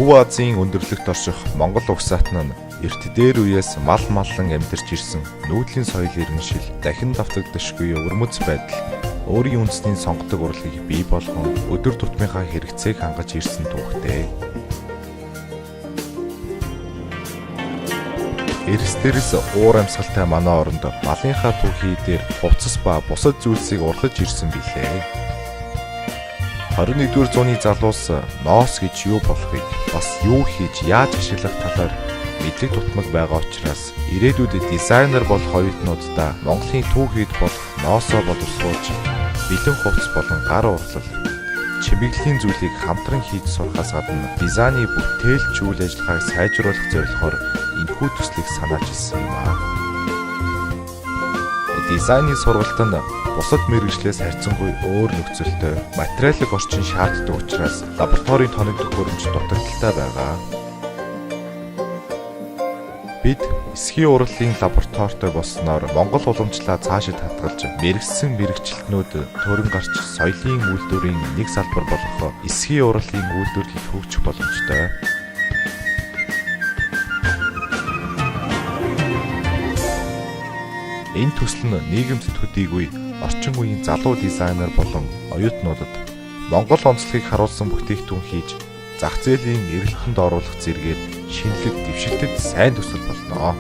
Төв Азийн өндөрлөгт орших Монгол угсаатан нь эрт дээр үеэс мал маллан амьдарч ирсэн нүүдлийн соёл иргэншил дахин давтагдашгүй өвөрмөц байдал өөрийн үндэсний сонгодог урлагийг бий болгон өдөр тутмынхаа хэрэгцээг хангаж ирсэн түүхтэй. Эрс дээрс уур амьсгалтай манай оронд малынхаа түүхий дээр хувцас ба бусад зүйлсийг урлаж ирсэн билээ. 21-р зууны залуус ноос гэж юу болохыг бас юу хийж яаж ашиглах талаар мэдлэг дутмаг байгаа учраас ирээдүйд дизайнер болох оюутнуудаа Монголын түүхийд болох ноосоо боловсруулж бэлэн хувцас болон гар урлал чимэглэлийн зүйлийг хамтран хийж сурахаас гадна дизайны бүтээлч үйл ажиллагааг сайжруулах зорилгоор энэхүү төслийг санаачилсан юм аа. Дизайны сургалтанд бусад мэргэжлээс харьцангуй өөр нөхцөлтэй материалын орчин шаарддаг учраас лабораторийн тоног төхөөрөмж дутагдaltaй байгаа. Бид эсхийн урлагийн лабораторитой болсноор Монгол уламжлалаа цаашид хадгалж мэргэжсэн мэргэжилтнүүд төрөн гарч соёлын үйлдвэрийн нэг салбар болох эсхийн урлагийн үйлдвэрлэлд хөгжих боломжтой. Энэ төсөл нь нийгэмд төдийгүй орчин үеийн залуу дизайнер болон оюутнуудад Монгол онцлогийг харуулсан бүтээгдэхүүн хийж зах зээлийн эргэлтэнд оруулах зэргээр шинэлэг дэвшилтэд сайн төсөл болно.